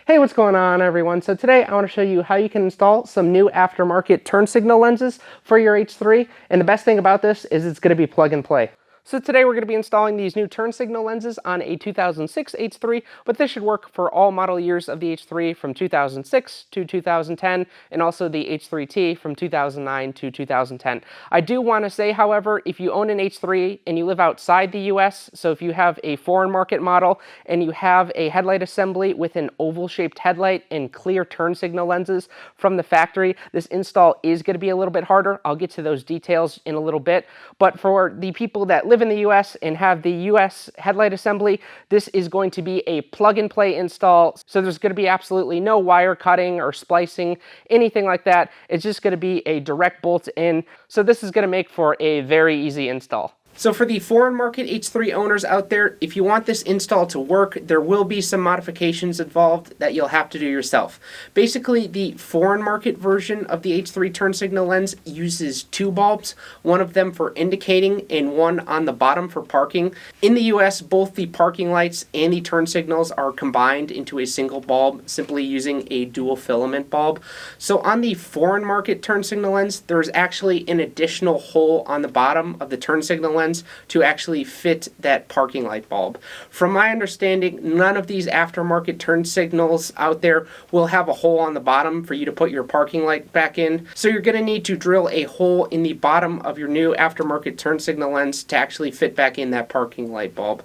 Hey, what's going on, everyone? So today I want to show you how you can install some new aftermarket turn signal lenses for your H3. And the best thing about this is it's going to be plug and play. So today we're going to be installing these new turn signal lenses on a 2006 H3, but this should work for all model years of the H3 from 2006 to 2010, and also the H3T from 2009 to 2010. I do want to say, however, if you own an H3 and you live outside the US, so if you have a foreign market model and you have a headlight assembly with an oval-shaped headlight and clear turn signal lenses from the factory, this install is going to be a little bit harder. I'll get to those details in a little bit, but for the people that live in the US and have the US headlight assembly, this is going to be a plug and play install. So there's going to be absolutely no wire cutting or splicing, anything like that. It's just going to be a direct bolt in. So this is going to make for a very easy install. So for the foreign market H3 owners out there, if you want this install to work, there will be some modifications involved that you'll have to do yourself. Basically, the foreign market version of the H3 turn signal lens uses two bulbs, one of them for indicating and one on the bottom for parking. In the US, both the parking lights and the turn signals are combined into a single bulb, simply using a dual filament bulb. So on the foreign market turn signal lens, there's actually an additional hole on the bottom of the turn signal lens to actually fit that parking light bulb. From my understanding, none of these aftermarket turn signals out there will have a hole on the bottom for you to put your parking light back in. So you're going to need to drill a hole in the bottom of your new aftermarket turn signal lens to actually fit back in that parking light bulb.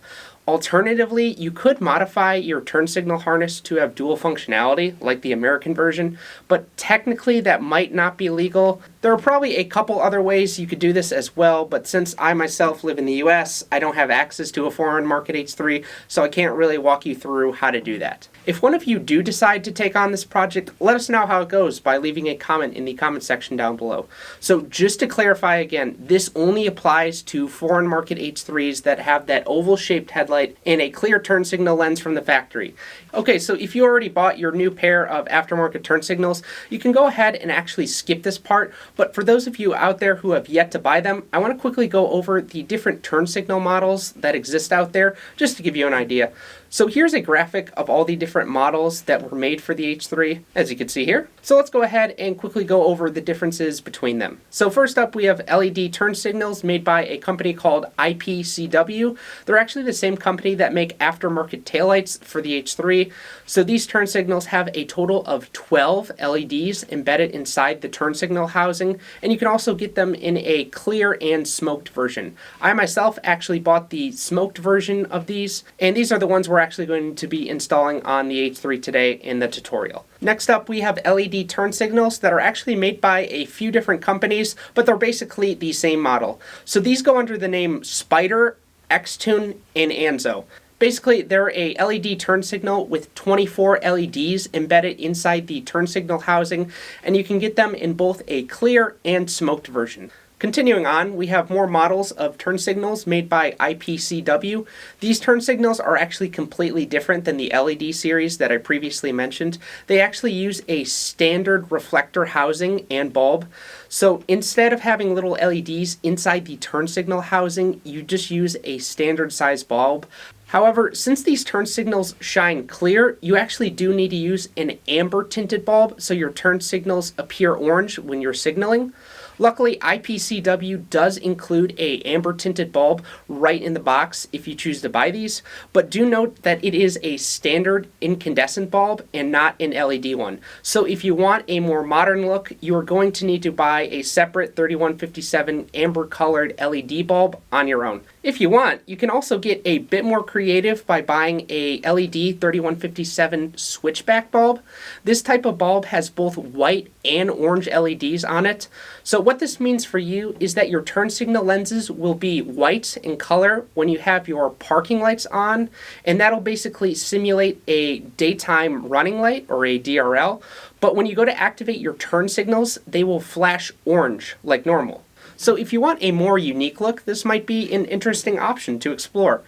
Alternatively, you could modify your turn signal harness to have dual functionality, like the American version, but technically that might not be legal. There are probably a couple other ways you could do this as well, but since I myself live in the US, I don't have access to a foreign market H3, so I can't really walk you through how to do that. If one of you do decide to take on this project, let us know how it goes by leaving a comment in the comment section down below. So just to clarify again, this only applies to foreign market H3s that have that oval-shaped headlight and a clear turn signal lens from the factory. Okay, so if you already bought your new pair of aftermarket turn signals, you can go ahead and actually skip this part, but for those of you out there who have yet to buy them, I want to quickly go over the different turn signal models that exist out there, just to give you an idea. So here's a graphic of all the different models that were made for the H3, as you can see here. So let's go ahead and quickly go over the differences between them. So first up, we have LED turn signals made by a company called IPCW. They're actually the same company that make aftermarket taillights for the H3. So these turn signals have a total of 12 LEDs embedded inside the turn signal housing, and you can also get them in a clear and smoked version. I myself actually bought the smoked version of these, and these are the ones we're actually going to be installing on the H3 today in the tutorial. Next up, we have LED turn signals that are actually made by a few different companies, but they're basically the same model. So these go under the name Spyder, Xtune, and Anzo. Basically, they're a LED turn signal with 24 LEDs embedded inside the turn signal housing, and you can get them in both a clear and smoked version. Continuing on, we have more models of turn signals made by IPCW. These turn signals are actually completely different than the LED series that I previously mentioned. They actually use a standard reflector housing and bulb. So instead of having little LEDs inside the turn signal housing, you just use a standard size bulb. However, since these turn signals shine clear, you actually do need to use an amber tinted bulb so your turn signals appear orange when you're signaling. Luckily, IPCW does include a amber tinted bulb right in the box if you choose to buy these, but do note that it is a standard incandescent bulb and not an LED one. So if you want a more modern look, you are going to need to buy a separate 3157 amber colored LED bulb on your own. If you want, you can also get a bit more creative by buying a LED 3157 switchback bulb. This type of bulb has both white and orange LEDs on it. So what this means for you is that your turn signal lenses will be white in color when you have your parking lights on, and that'll basically simulate a daytime running light or a DRL. But when you go to activate your turn signals, they will flash orange like normal. So if you want a more unique look, this might be an interesting option to explore.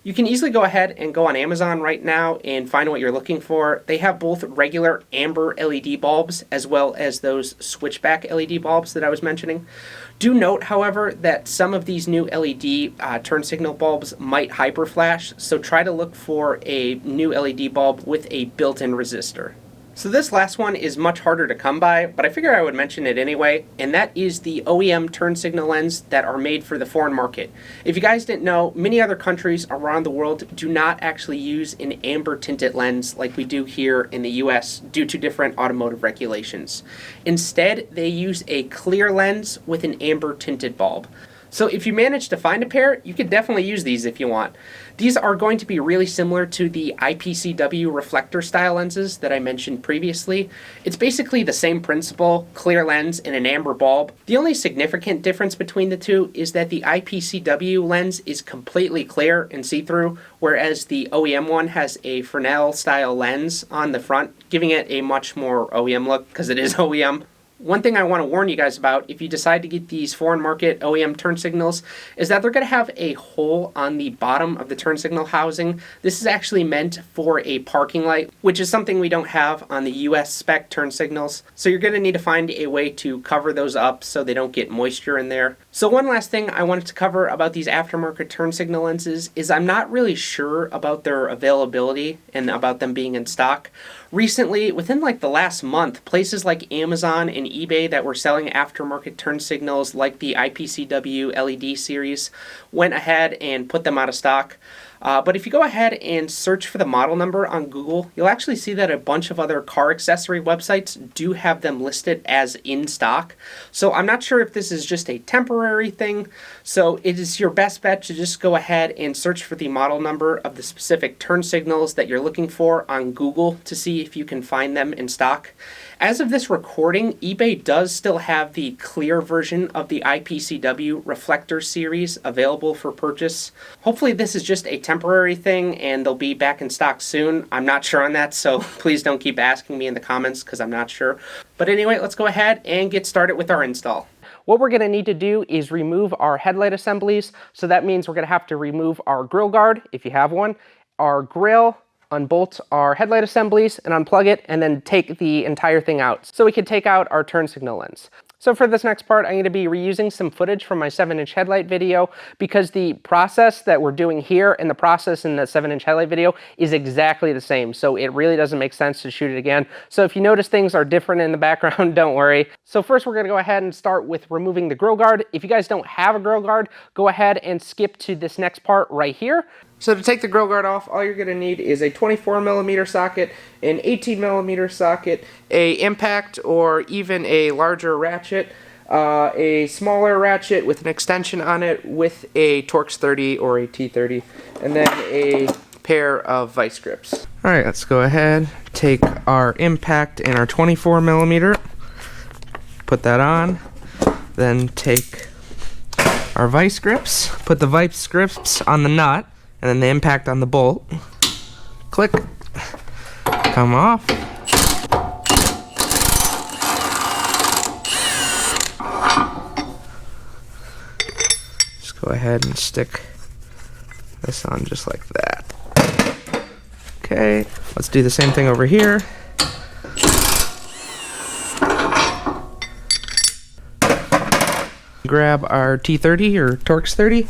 You can easily go ahead and go on Amazon right now and find what you're looking for. They have both regular amber LED bulbs as well as those switchback LED bulbs that I was mentioning. Do note, however, that some of these new LED turn signal bulbs might hyperflash, so try to look for a new LED bulb with a built-in resistor. So this last one is much harder to come by, but I figure I would mention it anyway, and that is the OEM turn signal lens that are made for the foreign market. If you guys didn't know, many other countries around the world do not actually use an amber tinted lens like we do here in the US due to different automotive regulations. Instead, they use a clear lens with an amber tinted bulb. So if you manage to find a pair, you could definitely use these if you want. These are going to be really similar to the IPCW reflector style lenses that I mentioned previously. It's basically the same principle, clear lens and an amber bulb. The only significant difference between the two is that the IPCW lens is completely clear and see-through, whereas the OEM one has a Fresnel style lens on the front, giving it a much more OEM look because it is OEM. One thing I want to warn you guys about if you decide to get these foreign market OEM turn signals is that they're going to have a hole on the bottom of the turn signal housing. This is actually meant for a parking light, which is something we don't have on the US spec turn signals. So you're going to need to find a way to cover those up so they don't get moisture in there. So one last thing I wanted to cover about these aftermarket turn signal lenses is I'm not really sure about their availability and about them being in stock. Recently, within like the last month, places like Amazon and eBay that were selling aftermarket turn signals like the IPCW LED series went ahead and put them out of stock. But if you go ahead and search for the model number on Google, you'll actually see that a bunch of other car accessory websites do have them listed as in stock. So I'm not sure if this is just a temporary thing. So it is your best bet to just go ahead and search for the model number of the specific turn signals that you're looking for on Google to see if you can find them in stock. As of this recording, eBay does still have the clear version of the IPCW reflector series available for purchase. Hopefully this is just a temporary thing and they'll be back in stock soon. I'm not sure on that, so please don't keep asking me in the comments because I'm not sure. But anyway, let's go ahead and get started with our install. What we're going to need to do is remove our headlight assemblies. So that means we're going to have to remove our grille guard, if you have one, our grille, unbolt our headlight assemblies and unplug it, and then take the entire thing out so we can take out our turn signal lens. So for this next part, I'm going to be reusing some footage from my 7-inch headlight video because the process that we're doing here and the process in the 7-inch headlight video is exactly the same. So it really doesn't make sense to shoot it again. So if you notice things are different in the background, don't worry. So first we're going to go ahead and start with removing the grille guard. If you guys don't have a grille guard, go ahead and skip to this next part right here. So to take the grille guard off, all you're going to need is a 24mm socket, an 18mm socket, a impact or even a larger ratchet, a smaller ratchet with an extension on it with a Torx 30 or a T30, and then a pair of vice grips. Alright, let's go ahead, take our impact and our 24mm, put that on, then take our vice grips, put the vice grips on the nut, and then the impact on the bolt. Click. Come off. Just go ahead and stick this on just like that. Okay, let's do the same thing over here. Grab our T30 or Torx 30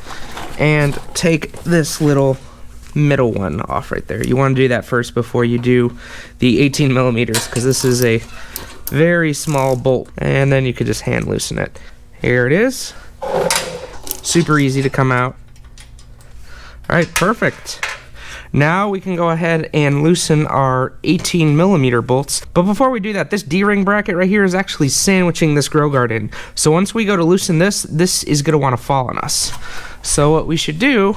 and take this little middle one off right there. You want to do that first before you do the 18mm because this is a very small bolt, and then you could just hand loosen it. Here it is. Super easy to come out. Alright, perfect. Now we can go ahead and loosen our 18mm bolts. But before we do that, this D-ring bracket right here is actually sandwiching this grille guard in. So once we go to loosen this, this is going to want to fall on us. So what we should do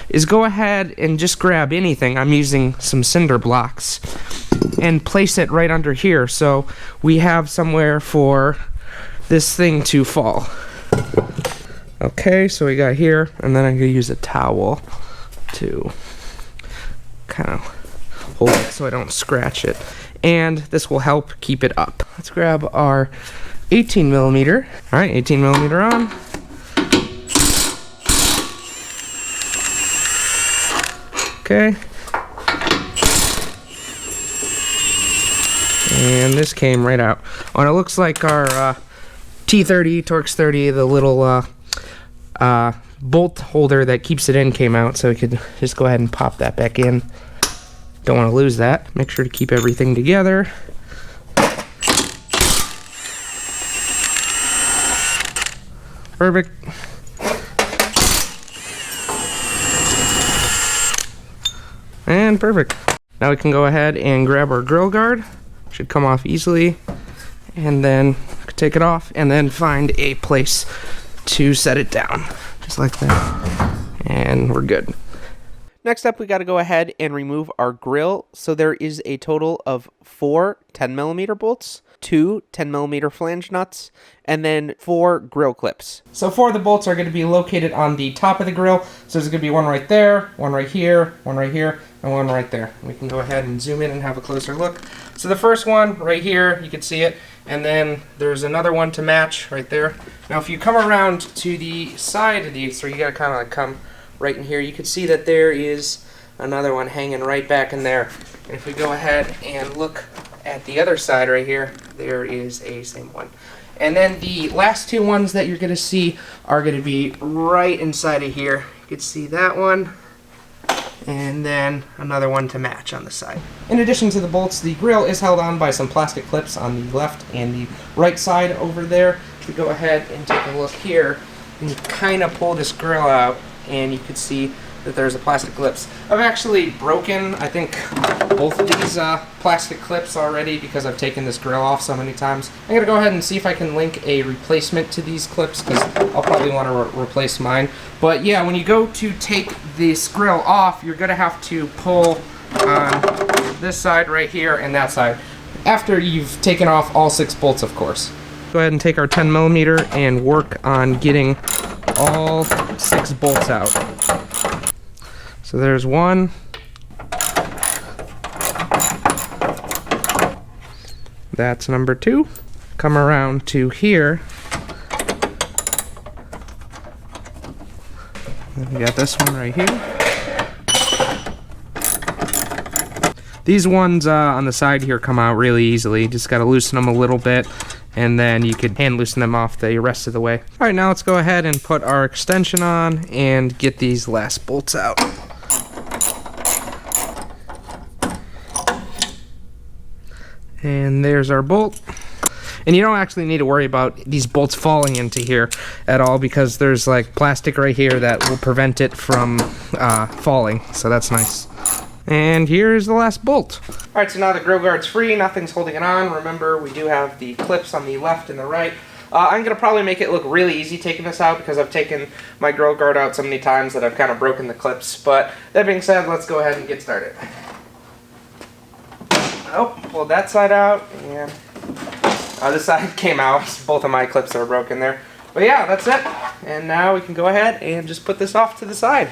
is go ahead and just grab anything. I'm using some cinder blocks and place it right under here so we have somewhere for this thing to fall. Okay, so we got here, and then I'm going to use a towel to kind of hold it so I don't scratch it, and this will help keep it up. Let's grab our 18mm. All right, 18mm on. Okay. And this came right out. Oh, and it looks like our T30, Torx 30, the little bolt holder that keeps it in came out, so we could just go ahead and pop that back in. Don't want to lose that. Make sure to keep everything together. Perfect. And perfect. Now we can go ahead and grab our grill guard. Should come off easily. And then take it off and then find a place to set it down. Just like that. And we're good. Next up, we got to go ahead and remove our grill. So there is a total of 4 10mm bolts, 2 10mm flange nuts, and then 4 grill clips. So 4 of the bolts are going to be located on the top of the grill. So there's going to be one right there, one right here, one right here, and one right there. We can go ahead and zoom in and have a closer look. So the first one right here, you can see it, and then there's another one to match right there. Now if you come around to the side of these, so you got to kind of like come right in here, you can see that there is another one hanging right back in there. And if we go ahead and look at the other side right here, there is a same one. And then the last 2 ones that you're going to see are going to be right inside of here. You can see that one, and then another one to match on the side. In addition to the bolts, the grill is held on by some plastic clips on the left and the right side over there. If we go ahead and take a look here, and you kind of pull this grill out, and you can see that there's a plastic clips. I've actually broken, I think, both of these plastic clips already because I've taken this grill off so many times. I'm going to go ahead and see if I can link a replacement to these clips because I'll probably want to replace mine. But yeah, when you go to take this grill off, you're going to have to pull on this side right here and that side after you've taken off all 6 bolts, of course. Go ahead and take our 10mm and work on getting all 6 bolts out. So there's one. That's number 2. Come around to here. And we got this one right here. These ones on the side here come out really easily. Just got to loosen them a little bit, and then you could hand loosen them off the rest of the way. All right, now let's go ahead and put our extension on and get these last bolts out. And there's our bolt. And you don't actually need to worry about these bolts falling into here at all because there's like plastic right here that will prevent it from falling. So that's nice. And here's the last bolt. All right, so now the grill guard's free, nothing's holding it on. Remember, we do have the clips on the left and the right. I'm gonna probably make it look really easy taking this out because I've taken my grill guard out so many times that I've kind of broken the clips. But that being said, let's go ahead and get started. Oh, pulled that side out, and this side came out. Both of my clips are broken there. But yeah, that's it. And now we can go ahead and just put this off to the side.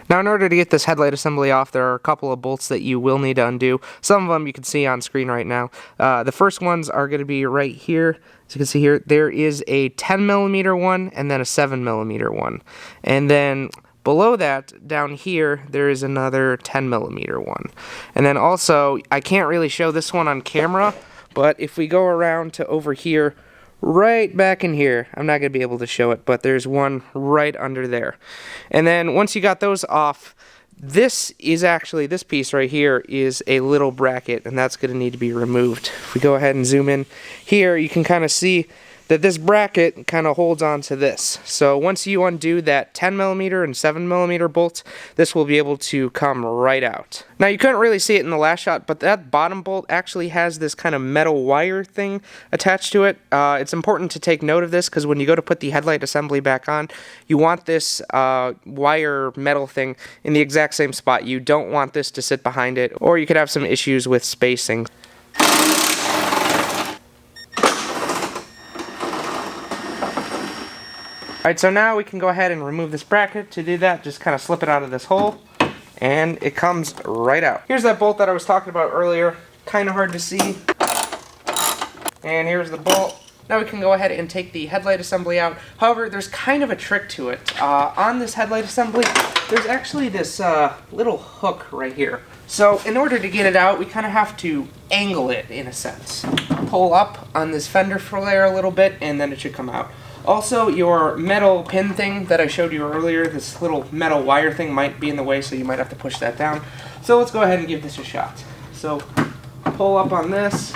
Now in order to get this headlight assembly off, there are a couple of bolts that you will need to undo. Some of them you can see on screen right now. The first ones are going to be right here. As you can see here, there is a 10mm one and then a 7mm one. And then below that, down here, there is another 10mm one. And then also, I can't really show this one on camera, but if we go around to over here, right back in here, I'm not going to be able to show it, but there's one right under there. And then once you got those off, this piece right here is a little bracket, and that's going to need to be removed. If we go ahead and zoom in here, you can kind of see that this bracket kind of holds on to this. So once you undo that 10mm and 7mm bolts, this will be able to come right out. Now you couldn't really see it in the last shot, but that bottom bolt actually has this kind of metal wire thing attached to it. It's important to take note of this because when you go to put the headlight assembly back on, you want this wire metal thing in the exact same spot. You don't want this to sit behind it, or you could have some issues with spacing. Alright, so now we can go ahead and remove this bracket. To do that, just kind of slip it out of this hole, and it comes right out. Here's that bolt that I was talking about earlier. Kind of hard to see. And here's the bolt. Now we can go ahead and take the headlight assembly out. However, there's kind of a trick to it. On this headlight assembly, there's actually this little hook right here. So in order to get it out, we kind of have to angle it in a sense. Pull up on this fender flare a little bit, and then it should come out. Also, your metal pin thing that I showed you earlier, this little metal wire thing might be in the way, so you might have to push that down. So let's go ahead and give this a shot. So pull up on this,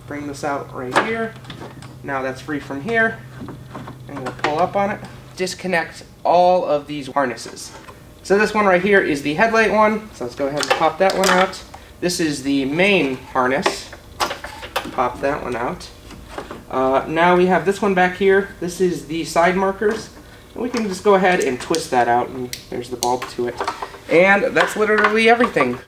bring this out right here. Now that's free from here, and we'll pull up on it. Disconnect all of these harnesses. So this one right here is the headlight one, so let's go ahead and pop that one out. This is the main harness. Pop that one out. Now we have this one back here. This is the side markers. And we can just go ahead and twist that out, and there's the bulb to it. And that's literally everything.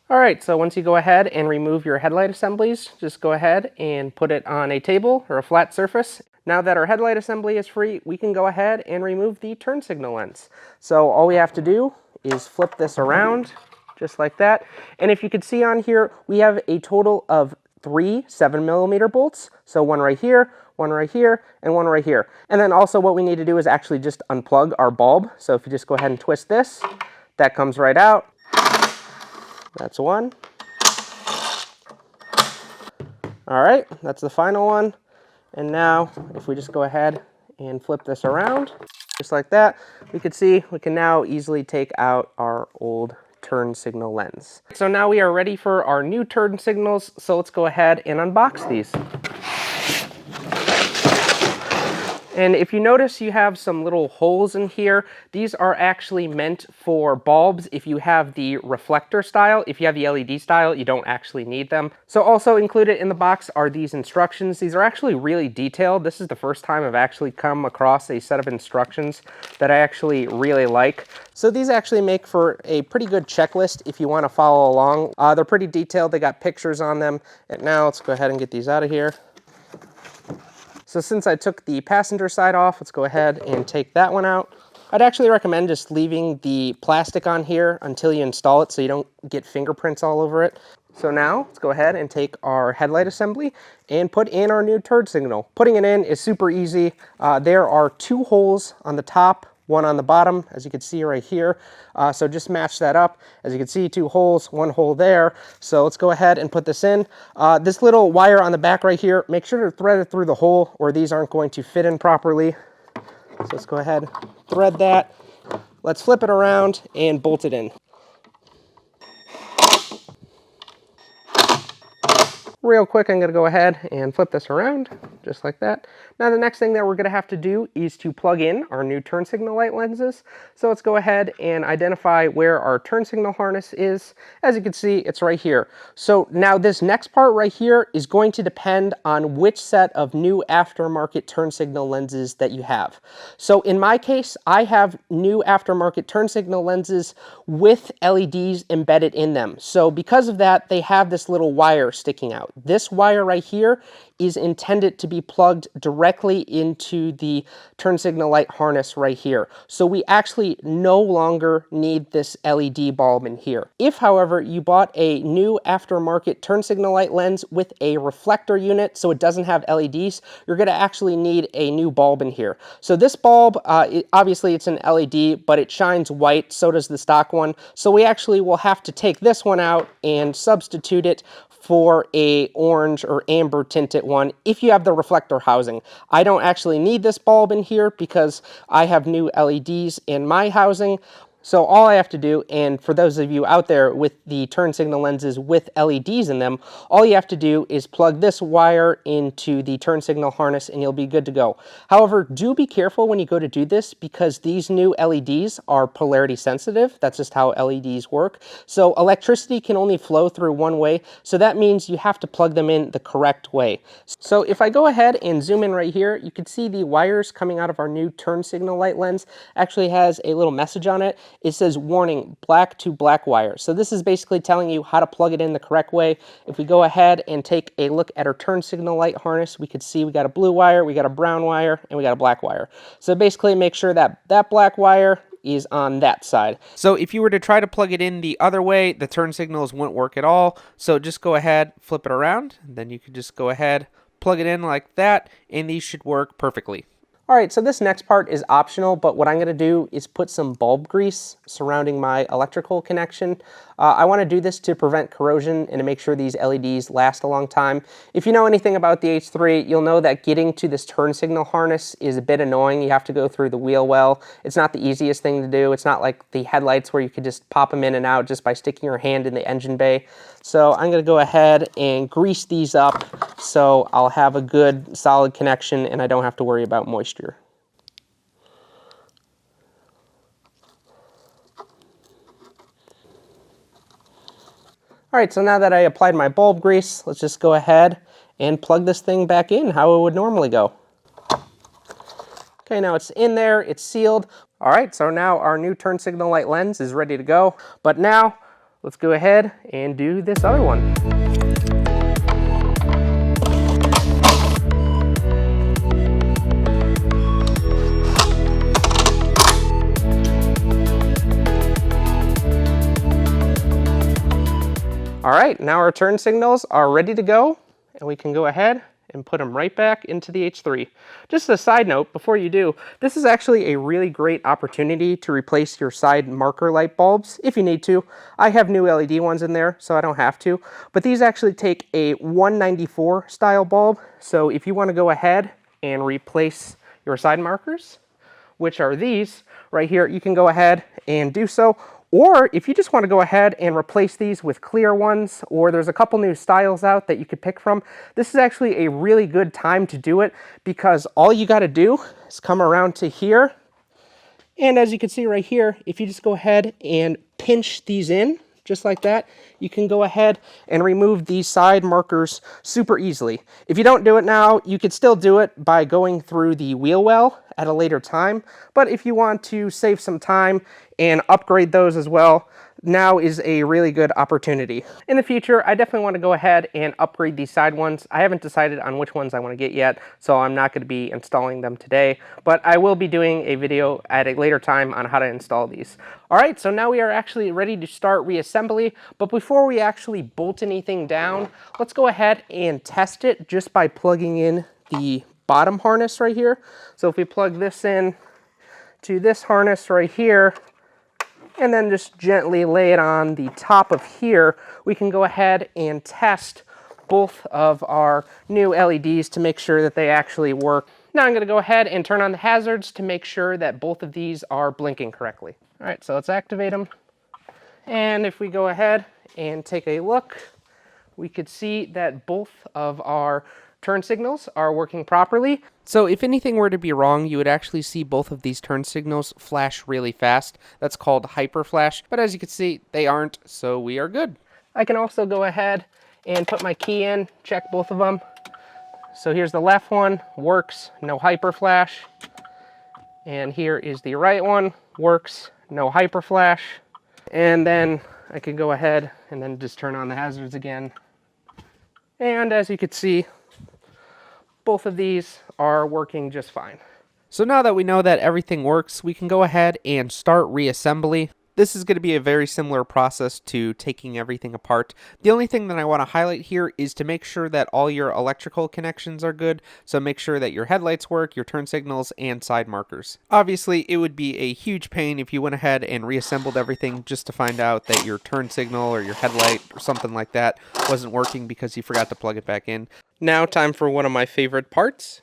Alright, so once you go ahead and remove your headlight assemblies, just go ahead and put it on a table or a flat surface. Now that our headlight assembly is free, we can go ahead and remove the turn signal lens. So all we have to do is flip this around, just like that. And if you can see on here, we have a total of 3 7mm bolts. So one right here, and one right here. And then also what we need to do is actually just unplug our bulb. So if you just go ahead and twist this, that comes right out. That's one. All right, that's the final one. And now, if we just go ahead and flip this around, just like that, we can see we can now easily take out our old turn signal lens. So now we are ready for our new turn signals, so let's go ahead and unbox these. And if you notice, you have some little holes in here. These are actually meant for bulbs if you have the reflector style. If you have the LED style, you don't actually need them. So also included in the box are these instructions. These are actually really detailed. This is the first time I've actually come across a set of instructions that I actually really like. So these actually make for a pretty good checklist if you want to follow along. They're pretty detailed. They got pictures on them. And now let's go ahead and get these out of here. So since I took the passenger side off, let's go ahead and take that one out. I'd actually recommend just leaving the plastic on here until you install it so you don't get fingerprints all over it. So now let's go ahead and take our headlight assembly and put in our new turn signal. Putting it in is super easy. There are 2 holes on the top, 1 on the bottom, as you can see right here. So just match that up. As you can see, 2 holes, 1 hole there. So let's go ahead and put this in. This little wire on the back right here, make sure to thread it through the hole or these aren't going to fit in properly. So let's go ahead, thread that. Let's flip it around and bolt it in. Real quick, I'm going to go ahead and flip this around, just like that. Now the next thing that we're going to have to do is to plug in our new turn signal light lenses. So let's go ahead and identify where our turn signal harness is. As you can see, it's right here. So now this next part right here is going to depend on which set of new aftermarket turn signal lenses that you have. So in my case, I have new aftermarket turn signal lenses with LEDs embedded in them. So because of that, they have this little wire sticking out. This wire right here is intended to be plugged directly into the turn signal light harness right here. So we actually no longer need this LED bulb in here. If, however, you bought a new aftermarket turn signal light lens with a reflector unit, so it doesn't have LEDs, you're going to actually need a new bulb in here. So this bulb, obviously it's an LED, but it shines white, so does the stock one. So we actually will have to take this one out and substitute it for a orange or amber tinted one if you have the reflector housing. I don't actually need this bulb in here because I have new LEDs in my housing. So all I have to do, and for those of you out there with the turn signal lenses with LEDs in them, all you have to do is plug this wire into the turn signal harness and you'll be good to go. However, do be careful when you go to do this because these new LEDs are polarity sensitive. That's just how LEDs work. So electricity can only flow through one way, so that means you have to plug them in the correct way. So if I go ahead and zoom in right here, you can see the wires coming out of our new turn signal light lens actually has a little message on it. It says, warning, black to black wire. So this is basically telling you how to plug it in the correct way. If we go ahead and take a look at our turn signal light harness, we could see we got a blue wire, we got a brown wire, and we got a black wire. So basically make sure that that black wire is on that side. So if you were to try to plug it in the other way, the turn signals wouldn't work at all. So just go ahead, flip it around, and then you can just go ahead, plug it in like that, and these should work perfectly. All right, so this next part is optional, but what I'm going to do is put some bulb grease surrounding my electrical connection. I want to do this to prevent corrosion and to make sure these LEDs last a long time. If you know anything about the H3, you'll know that getting to this turn signal harness is a bit annoying. You have to go through the wheel well. It's not the easiest thing to do. It's not like the headlights where you could just pop them in and out just by sticking your hand in the engine bay. So I'm going to go ahead and grease these up so I'll have a good solid connection and I don't have to worry about moisture. All right, so now that I applied my bulb grease, let's just go ahead and plug this thing back in how it would normally go. Okay, now it's in there, it's sealed. All right, so now our new turn signal light lens is ready to go. But now, let's go ahead and do this other one. All right, now our turn signals are ready to go, and we can go ahead and put them right back into the H3. Just a side note, before you do, this is actually a really great opportunity to replace your side marker light bulbs if you need to. I have new LED ones in there, so I don't have to, but these actually take a 194 style bulb, so if you want to go ahead and replace your side markers, which are these right here, you can go ahead and do so. Or if you just want to go ahead and replace these with clear ones, or there's a couple new styles out that you could pick from, this is actually a really good time to do it because all you got to do is come around to here. And as you can see right here, if you just go ahead and pinch these in, just like that, you can go ahead and remove these side markers super easily. If you don't do it now, you could still do it by going through the wheel well at a later time. But if you want to save some time and upgrade those as well, now is a really good opportunity. In the future, I definitely want to go ahead and upgrade these side ones. I haven't decided on which ones I want to get yet, so I'm not going to be installing them today, but I will be doing a video at a later time on how to install these. All right, so now we are actually ready to start reassembly, but before we actually bolt anything down, let's go ahead and test it just by plugging in the bottom harness right here. So if we plug this in to this harness right here, and then just gently lay it on the top of here, we can go ahead and test both of our new LEDs to make sure that they actually work. Now I'm going to go ahead and turn on the hazards to make sure that both of these are blinking correctly. All right, so let's activate them. And if we go ahead and take a look, we could see that both of our turn signals are working properly. So if anything were to be wrong, you would actually see both of these turn signals flash really fast. That's called hyper flash, but as you can see, they aren't, so we are good. I can also go ahead and put my key in, check both of them. So here's the left one, works, no hyper flash. And here is the right one, works, no hyper flash. And then I can go ahead and then just turn on the hazards again. And as you can see, both of these are working just fine. So now that we know that everything works, we can go ahead and start reassembly. This is going to be a very similar process to taking everything apart. The only thing that I want to highlight here is to make sure that all your electrical connections are good. So make sure that your headlights work, your turn signals, and side markers. Obviously, it would be a huge pain if you went ahead and reassembled everything just to find out that your turn signal or your headlight or something like that wasn't working because you forgot to plug it back in. Now time for one of my favorite parts.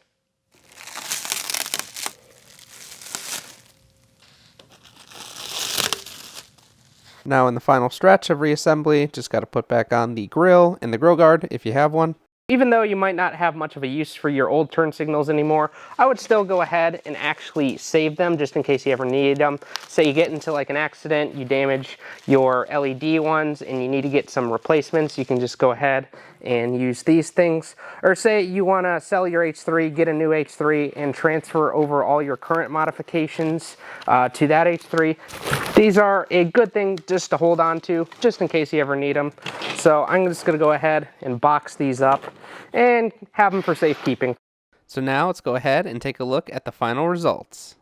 Now in the final stretch of reassembly, just got to put back on the grill and the grill guard if you have one. Even though you might not have much of a use for your old turn signals anymore, I would still go ahead and actually save them just in case you ever need them. Say you get into like an accident, you damage your LED ones and you need to get some replacements, you can just go ahead and use these things. Or say you want to sell your H3, get a new H3 and transfer over all your current modifications to that H3. These are a good thing just to hold on to, just in case you ever need them. So I'm just going to go ahead and box these up and have them for safekeeping. So now let's go ahead and take a look at the final results.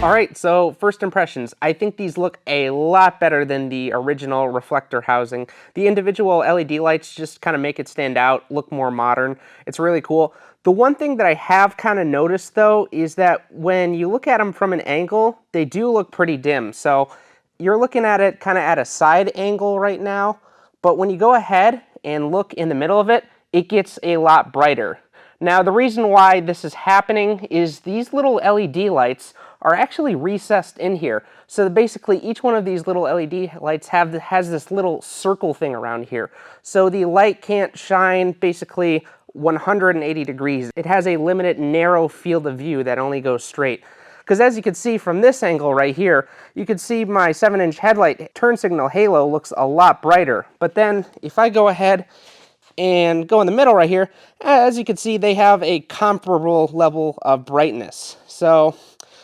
All right, so first impressions. I think these look a lot better than the original reflector housing. The individual LED lights just kind of make it stand out, look more modern. It's really cool. The one thing that I have kind of noticed though is that when you look at them from an angle, they do look pretty dim. So you're looking at it kind of at a side angle right now, but when you go ahead and look in the middle of it, it gets a lot brighter. Now the reason why this is happening is these little LED lights are actually recessed in here. So basically each one of these little LED lights has this little circle thing around here. So the light can't shine basically 180 degrees. It has a limited narrow field of view that only goes straight. Because as you can see from this angle right here, you can see my 7-inch headlight turn signal halo looks a lot brighter. But then if I go ahead and go in the middle right here, as you can see, they have a comparable level of brightness. So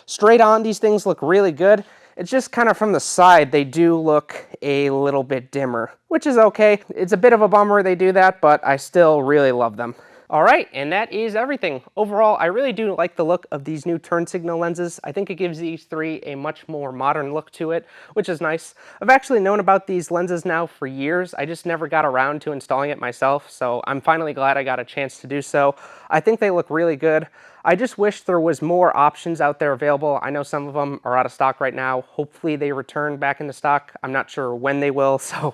straight on, these things look really good. It's just kind of from the side, they do look a little bit dimmer, which is okay. It's a bit of a bummer they do that, but I still really love them. All right, and that is everything. Overall, I really do like the look of these new turn signal lenses. I think it gives the X3 a much more modern look to it, which is nice. I've actually known about these lenses now for years. I just never got around to installing it myself, so I'm finally glad I got a chance to do so. I think they look really good. I just wish there was more options out there available. I know some of them are out of stock right now. Hopefully they return back into stock. I'm not sure when they will, so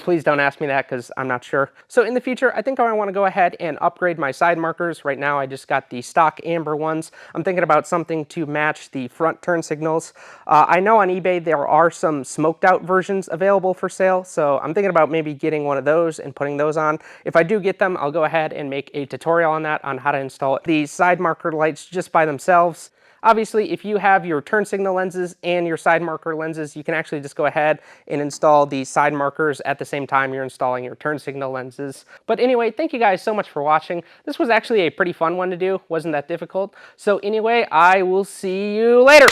please don't ask me that because I'm not sure. So in the future, I think I want to go ahead and upgrade my side markers. Right now, I just got the stock amber ones. I'm thinking about something to match the front turn signals. I know on eBay there are some smoked out versions available for sale, so I'm thinking about maybe getting one of those and putting those on. If I do get them, I'll go ahead and make a tutorial on that, on how to install the side marker lights just by themselves. Obviously, if you have your turn signal lenses and your side marker lenses, you can actually just go ahead and install the side markers at the same time you're installing your turn signal lenses. But anyway, thank you guys so much for watching. This was actually a pretty fun one to do. Wasn't that difficult. So anyway, I will see you later.